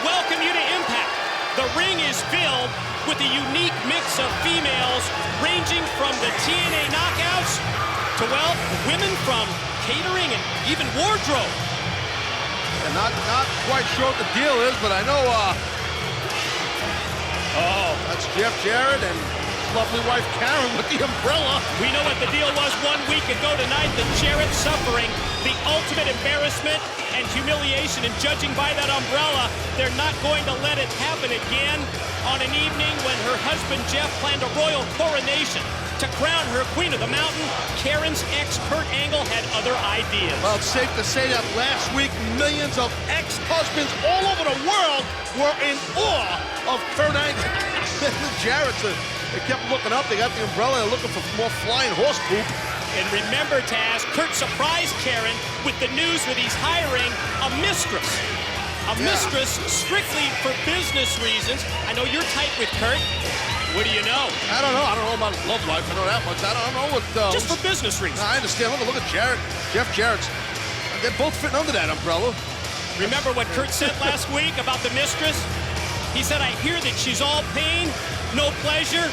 welcome you to Impact. The ring is filled with a unique mix of females ranging from the TNA knockouts to, well, women from catering and even wardrobe. And not quite sure what the deal is, but I know, that's Jarrett and his lovely wife Karen with the umbrella. We know what the deal was 1 week ago tonight, that Jarrett suffering the ultimate embarrassment and humiliation, and judging by that umbrella, they're not going to let it happen again on an evening when her husband Jeff planned a royal coronation to crown her Queen of the Mountain. Karen's ex, Kurt Angle, had other ideas. Well, it's safe to say that last week, millions of ex-husbands all over the world were in awe of Kurt Angle. Jarrett, they kept looking up. They got the umbrella. They're looking for more flying horse poop. And remember, Taz, Kurt surprised Karen with the news that he's hiring a mistress. A mistress strictly for business reasons. I know you're tight with Kurt. What do you know? I don't know. I don't know about his love life. I know that much. I don't know what... Just for business reasons. I understand. Look at Jarrett. Jeff Jarrett's. They're both fitting under that umbrella. Remember what Kurt said last week about the mistress? He said, I hear that she's all pain, no pleasure,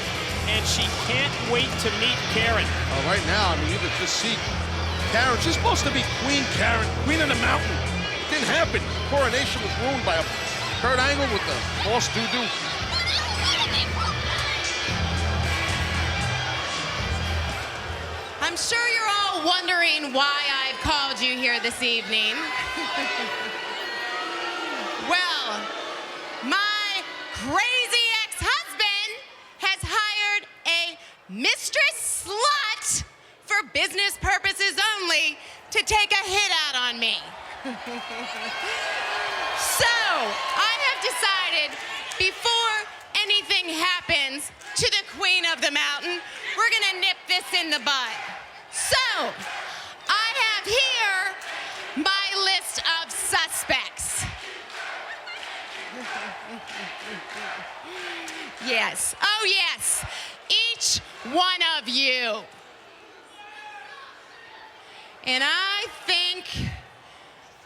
and she can't wait to meet Karen. Right now, I mean, you could just see Karen. She's supposed to be Queen Karen, Queen of the Mountain. It didn't happen. Coronation was ruined by a Kurt Angle with the horse doo-doo. I'm sure you're all wondering why I've called you here this evening. Well, my crazy ex-husband has hired a mistress slut for business purposes only to take a hit out on me. So, I have decided before anything happens to the Queen of the Mountain, we're gonna nip this in the bud. So, I have here my list of suspects. Yes, oh yes, each one of you. And I think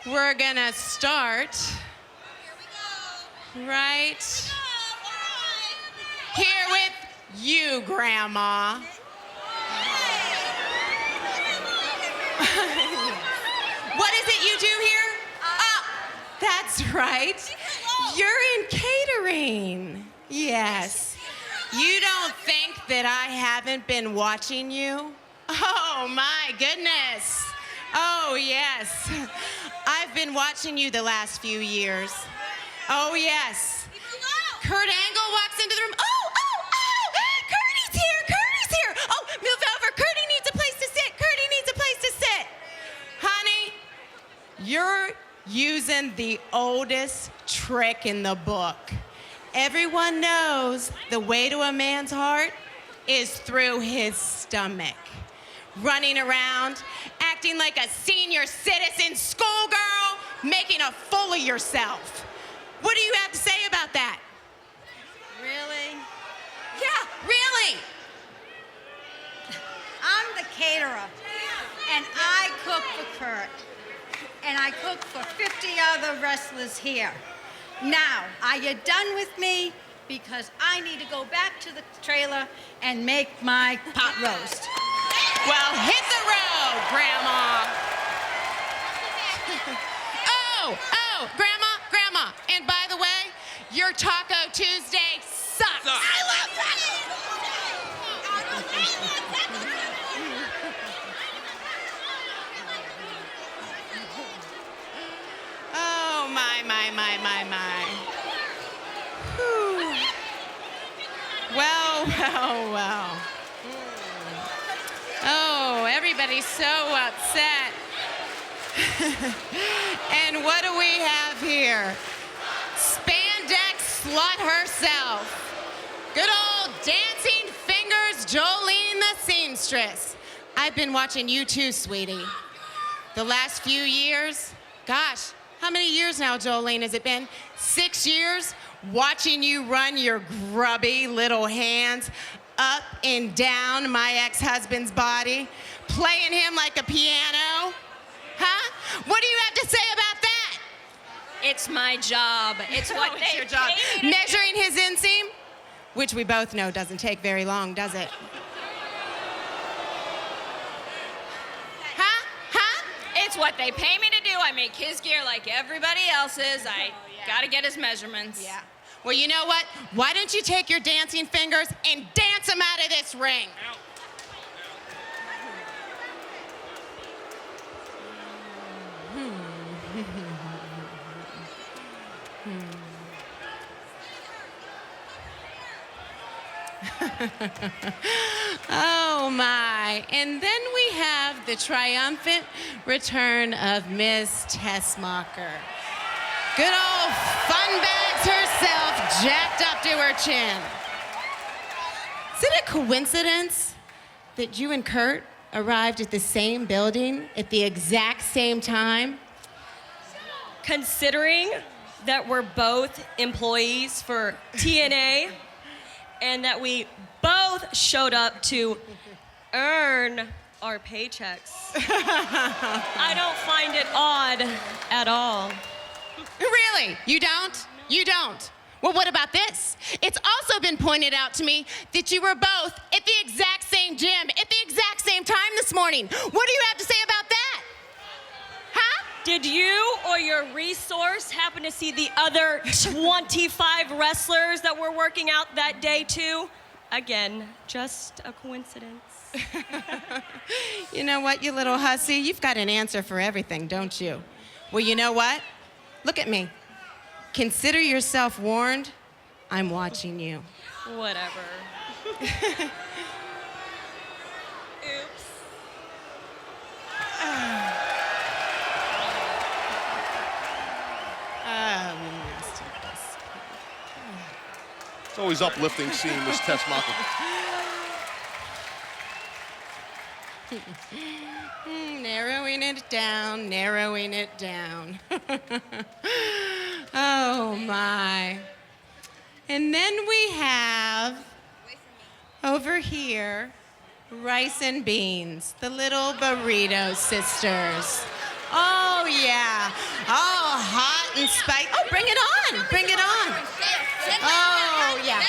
we're gonna start right here with you, Grandma. What is it you do here? That's right. You're in catering. Yes. You don't think that I haven't been watching you? Oh, my goodness. Oh, yes. I've been watching you the last few years. Oh, yes. Kurt Angle walks into the room. Oh! Curdy's here! Oh, move over. Curdy needs a place to sit. Honey, you're using the oldest trick in the book. Everyone knows the way to a man's heart is through his stomach. Running around, acting like a senior citizen schoolgirl, making a fool of yourself. What do you have to say about that? Really? Yeah, really. I'm the caterer, and I cook for Kurt, and I cook for 50 other wrestlers here. Now, are you done with me? Because I need to go back to the trailer and make my pot roast. Well, hit the road, Grandma. Oh, Grandma. And by the way, your Taco Tuesday sucks. I love that. Oh, my. Whew. Well. Oh, everybody's so upset. And what do we have here? Spandex slut herself. Good old dancing fingers, Jolene the seamstress. I've been watching you too, sweetie. The last few years, gosh, how many years now, Jolene, has it been? 6 years? Watching you run your grubby little hands up and down my ex-husband's body, playing him like a piano? Huh? What do you have to say about that? It's my job. It's what It's they your job. pay me to Measuring his inseam, which we both know doesn't take very long, does it? Huh? It's what they pay me to do. I make his gear like everybody else's. I gotta get his measurements. Yeah. Well, you know what? Why don't you take your dancing fingers and dance them out of this ring? Oh my. And then we have the triumphant return of Miss Tessmacher. Good old fun bags herself, jacked up to her chin. Is it a coincidence that you and Kurt arrived at the same building at the exact same time? Considering that we're both employees for TNA and that we both showed up to earn our paychecks, I don't find it odd at all. Really? You don't? You don't? Well, what about this? It's also been pointed out to me that you were both at the exact same gym at the exact same time this morning. What do you have to say about that? Huh? Did you or your resource happen to see the other 25 wrestlers that were working out that day too? Again, just a coincidence. You know what, you little hussy? You've got an answer for everything, don't you? Well, you know what? Look at me. Consider yourself warned. I'm watching you. Whatever. Oops. It's always uplifting seeing Miss Tessmacher. Narrowing it down, narrowing it down. Oh my. And then we have over here rice and beans, the little burrito sisters. Oh yeah. Oh, hot and spicy. Oh, bring it on. Bring it on. Oh yeah. Yeah.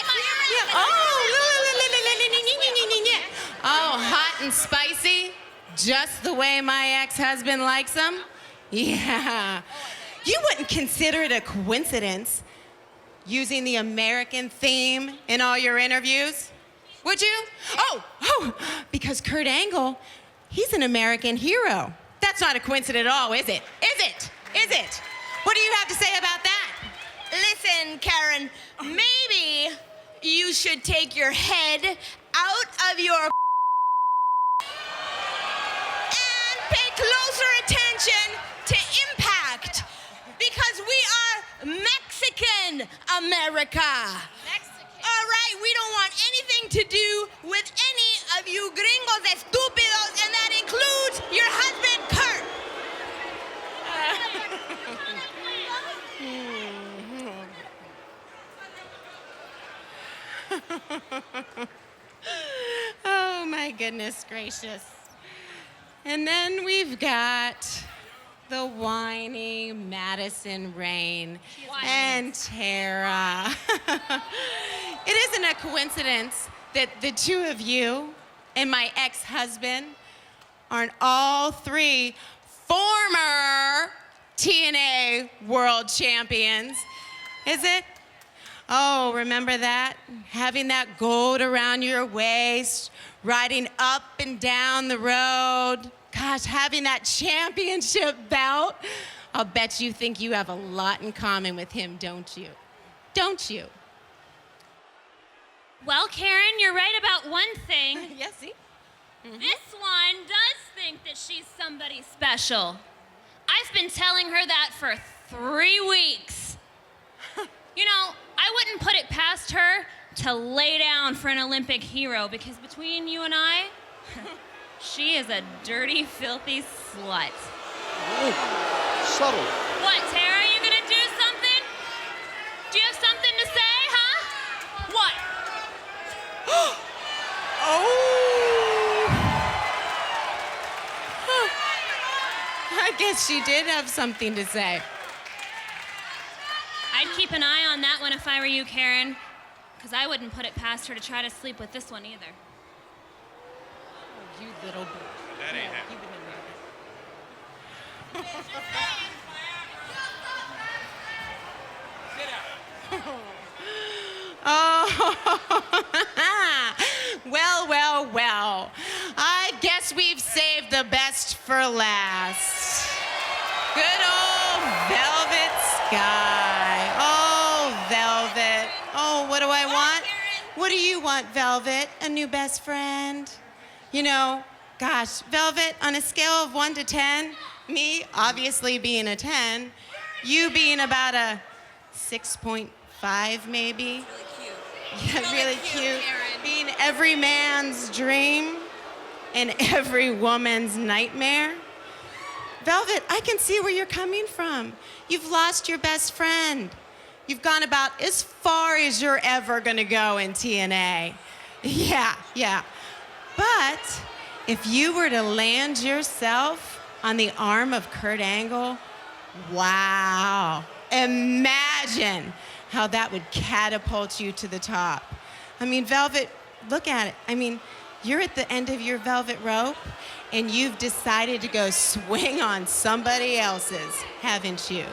Oh, hot and spicy, just the way my ex-husband likes them. Yeah. You wouldn't consider it a coincidence using the American theme in all your interviews, would you? Oh, because Kurt Angle, he's an American hero. That's not a coincidence at all, is it? Is it? Is it? What do you have to say about that? Listen, Karen, maybe you should take your head out of your and pay closer attention to Impact, because we are Mexican America. All right, we don't want anything to do with any of you gringos estúpidos, and that includes your husband, Kurt. Oh my goodness gracious. And then we've got the whiny Madison Rain and Tara. It isn't a coincidence that the two of you and my ex-husband aren't all three former TNA World Champions, is it? Oh, remember that? Having that gold around your waist, riding up and down the road. Gosh, having that championship belt. I'll bet you think you have a lot in common with him, don't you? Don't you? Well, Karen, you're right about one thing. Yes, see? This one does think that she's somebody special. I've been telling her that for 3 weeks. You know, I wouldn't put it past her to lay down for an Olympic hero, because between you and I, she is a dirty, filthy slut. Oh, subtle. What, Tara, you gonna do something? Do you have something to say, huh? What? I guess she did have something to say. I'd keep an eye on that one if I were you, Karen, because I wouldn't put it past her to try to sleep with this one either. Oh, you little bit. That ain't happening. Oh, well, well, well. I guess we've saved the best for last. Good old Velvet Sky. Oh, Velvet. Oh, what do I want? What do you want, Velvet? A new best friend? You know, gosh, Velvet, on a scale of 1 to 10, me obviously being a 10, you being about a 6.5 maybe. Yeah, really cute. Being every man's dream and every woman's nightmare. Velvet, I can see where you're coming from. You've lost your best friend. You've gone about as far as you're ever gonna go in TNA. Yeah. But if you were to land yourself on the arm of Kurt Angle, wow. Imagine how that would catapult you to the top. I mean, Velvet, look at it. I mean, you're at the end of your velvet rope and you've decided to go swing on somebody else's, haven't you?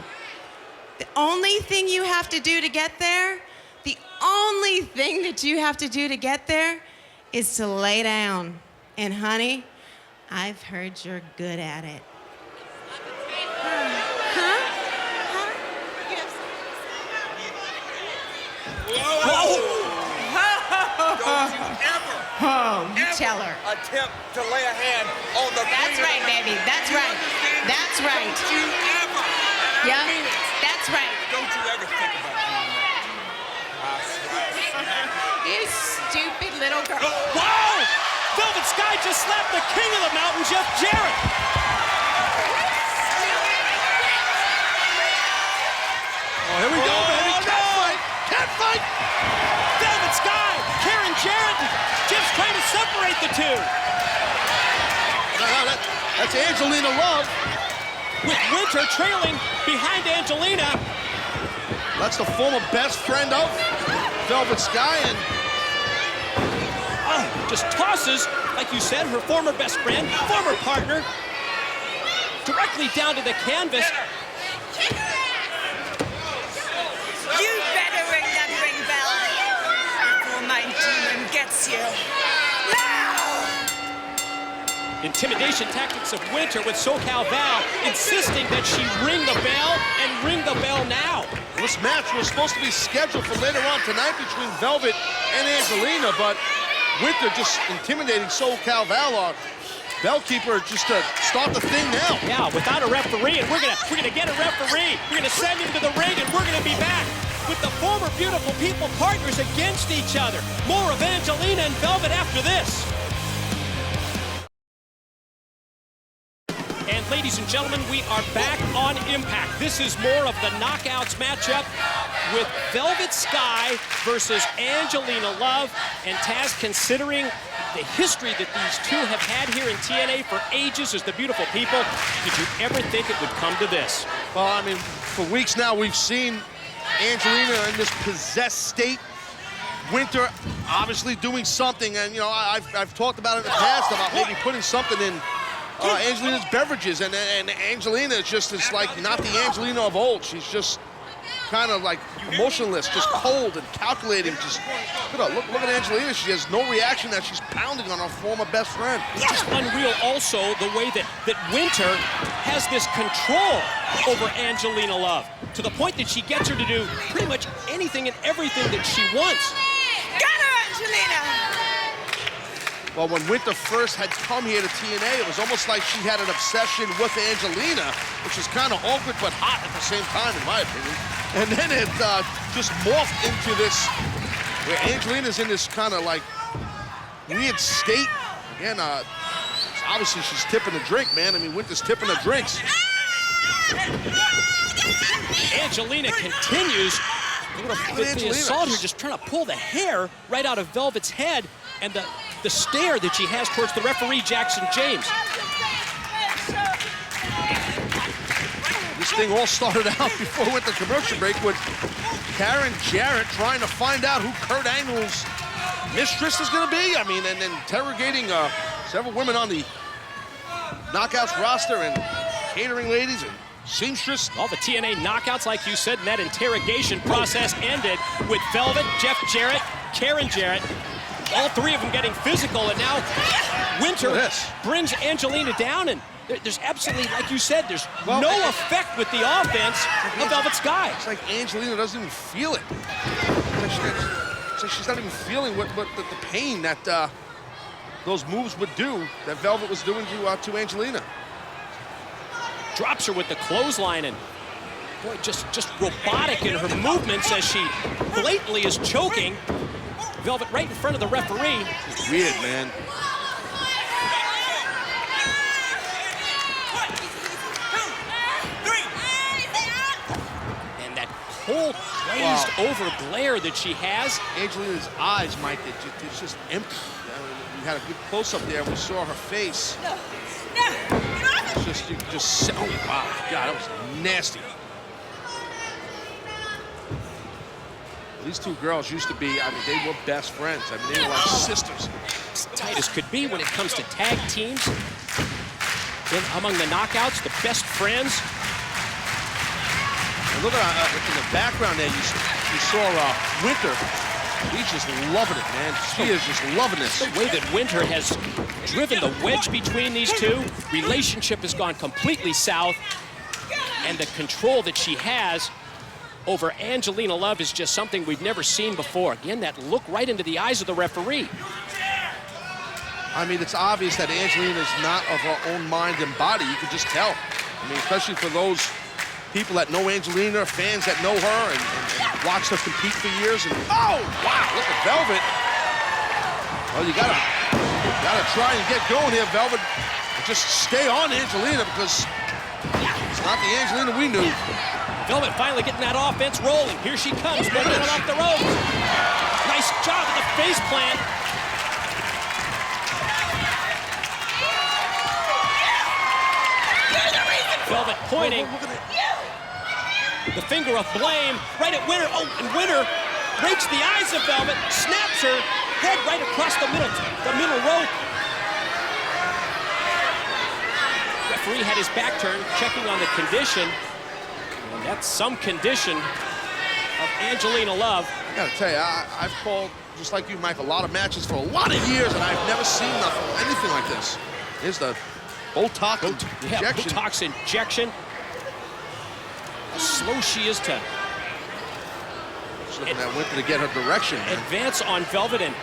The only thing you have to do to get there, the only thing that you have to do to get there is to lay down. And honey, I've heard you're good at it. Tell her. Attempt to lay a hand on the That's right, baby. That's right. That's right. Don't you ever. Yeah, I mean it. that's right. Don't you ever think about doing that. I swear. You stupid little girl. Wow! Velvet Sky just slapped the king of the mountain, Jeff Jarrett. Oh, here we go, baby. Cat fight. Velvet Sky, Karen Jarrett, Jeff's trying to separate the two. No, that's Angelina Love. With Winter trailing behind Angelina. That's the former best friend of Velvet Sky, and Just tosses, like you said, her former best friend, former partner, directly down to the canvas. You better ring that ring bell before my demon gets you. Now! Intimidation tactics of Winter with SoCal Val insisting that she ring the bell and ring the bell now. this match was supposed to be scheduled for later on tonight between Velvet and Angelina, but Winter just intimidating SoCal Val. Bellkeeper just to start the thing now. Yeah, without a referee, and we're gonna get a referee. We're gonna send him to the ring, and we're gonna be back with the former Beautiful People partners against each other. More of Angelina and Velvet after this. And ladies and gentlemen, we are back on Impact. This is more of the Knockouts matchup with Velvet Sky versus Angelina Love. And Taz, considering the history that these two have had here in TNA for ages as the Beautiful People, did you ever think it would come to this? Well, I mean, for weeks now, we've seen Angelina in this possessed state. Winter obviously doing something, and you know, I've talked about it in the past about maybe putting something in Angelina's beverages, and Angelina is just like not the Angelina of old. She's just kind of like motionless, just cold and calculating. Just look at Angelina. She has no reaction as she's pounding on her former best friend. It's just unreal also the way that Winter has this control over Angelina Love to the point that she gets her to do pretty much anything and everything that she wants. Get her, Angelina! Well, when Winter first had come here to TNA, it was almost like she had an obsession with Angelina, which is kind of awkward but hot at the same time, in my opinion. And then it just morphed into this, where Angelina's in this kind of like weird state. Again, obviously she's tipping the drink, man. I mean, Winter's tipping the drinks. Angelina continues with the assault here, just trying to pull the hair right out of Velvet's head, and the stare that she has towards the referee, Jackson James. This thing all started out before we went to commercial break with Karen Jarrett trying to find out who Kurt Angle's mistress is going to be. I mean, and interrogating several women on the Knockouts roster and catering ladies and seamstress. All the TNA knockouts, like you said, and that interrogation process ended with Velvet, Jeff Jarrett, Karen Jarrett, all three of them getting physical, and now Winter brings Angelina down, and there's absolutely, like you said, there's no effect with the offense of Velvet Sky. It's like Angelina doesn't even feel it. It's like she's not even feeling what the pain that those moves would do that Velvet was doing to Angelina. Drops her with the clothesline, and boy, just robotic in her movements as she blatantly is choking Velvet right in front of the referee. It's weird, man. And that cold, glazed over glare that she has. Angelina's eyes, Mike, it's just empty. We had a good close-up there, and we saw her face. You could just see, oh, wow, God, that was nasty. These two girls used to be, I mean, they were best friends. I mean, they were like sisters. As tight as could be when it comes to tag teams. Among the knockouts, the best friends. And look at in the background there, you saw Winter. He's just loving it, man. She is just loving this. The way that Winter has driven the wedge between these two, relationship has gone completely south, and the control that she has over Angelina Love is just something we've never seen before. Again, that look right into the eyes of the referee. I mean, it's obvious that Angelina is not of her own mind and body. You can just tell. I mean, especially for those people that know Angelina, fans that know her and watched her compete for years. And oh, wow, look at Velvet. Well, you gotta try and get going here, Velvet. Just stay on Angelina because it's not the Angelina we knew. Velvet finally getting that offense rolling. Here she comes, moving off the ropes. Nice job with the face plant. Velvet pointing. The finger of blame right at Winter. Oh, and Winter breaks the eyes of Velvet, snaps her head right across the middle rope. Referee had his back turned, checking on the condition. And that's some condition of Angelina Love. I gotta tell you, I've called, just like you, Mike, a lot of matches for a lot of years, and I've never seen anything like this. Here's the Botox injection. Botox injection. How slow she is to Just looking at Winter to get her direction. Man. Advance on Velvet, and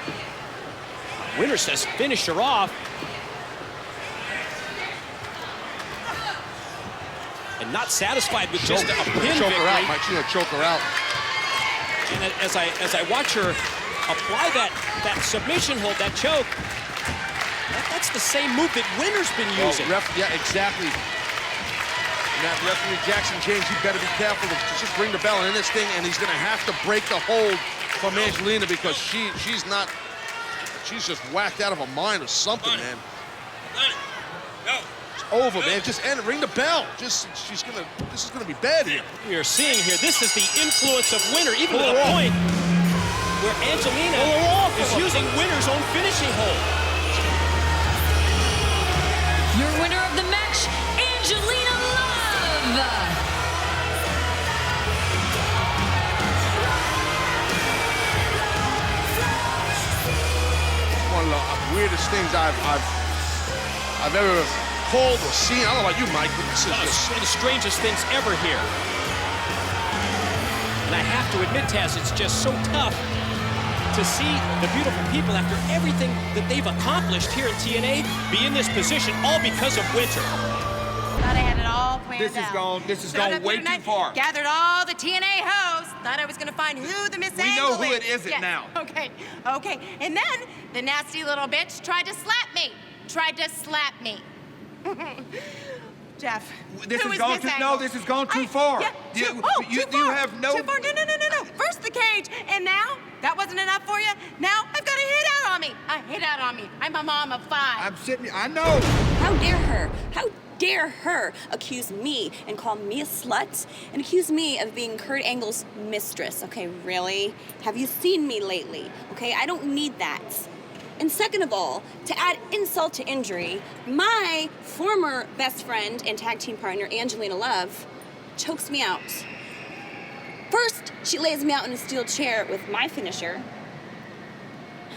Winter says finish her off. And not satisfied with just a pin choke victory. her out, Mike. She's gonna choke her out. And as I watch her apply that submission hold, that choke, that's the same move that Winter's been using. Yeah, exactly. Now, referee Jackson James, you better be careful to just ring the bell in this thing, and he's gonna have to break the hold from Angelina because she's just whacked out of her mind or something, man. It's over, man. Just end it. Ring the bell. This is gonna be bad here. We are seeing here, this is the influence of Winter, even to the point where Angelina is using Winter's own finishing hold. Your winner of the match, Angelina Love. One of the weirdest things I've ever called or seen. I don't know about you, Mike, but this is just one of the strangest things ever here. And I have to admit, Taz, it's just so tough to see the beautiful people, after everything that they've accomplished here in TNA, be in this position, all because of Winter. Thought I had it all planned out. This has gone way too far. Gathered all the TNA hosts. Thought I was gonna find who the Miss We Angle know who is. it isn't now. Okay. And then the nasty little bitch tried to slap me. Jeff. This who has is gone Miss too. Angle? No, this has gone too far. Yeah, You too far. have no. Too far. No. First the cage, and now that wasn't enough for you. Now I've got a hit out on me. I'm a mom of 5. I'm sitting. I know. How dare her? How dare her accuse me and call me a slut and accuse me of being Kurt Angle's mistress? Okay, really? Have you seen me lately? Okay, I don't need that. And second of all, to add insult to injury, my former best friend and tag team partner, Angelina Love, chokes me out. First, she lays me out in a steel chair with my finisher.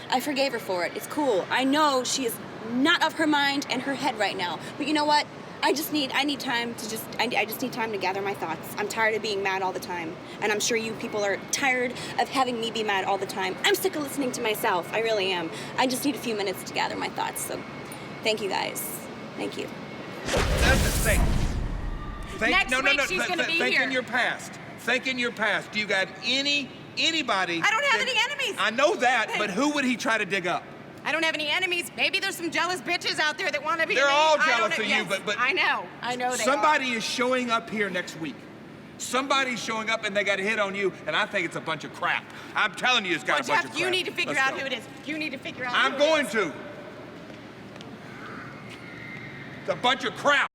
I forgave her for it. It's cool. I know she is not of her mind and her head right now. But you know what? I just need time to I just need time to gather my thoughts. I'm tired of being mad all the time. And I'm sure you people are tired of having me be mad all the time. I'm sick of listening to myself. I really am. I just need a few minutes to gather my thoughts. So thank you guys. Thank you. That's the thing. Next week she's gonna be Think here. in your past. Think in your past. Do you got anybody? I don't have any enemies. I know that, but who would he try to dig up? I don't have any enemies. Maybe there's some jealous bitches out there that want to be. They're me. all I don't jealous know- of you, yes, but I know they somebody is showing up here next week. Somebody's showing up and they got a hit on you, and I think it's a bunch of crap. I'm telling you, it's got a bunch of Jeff, crap. you need to figure Let's out go. who it is. You need to figure out. I'm who it going is. to. It's a bunch of crap.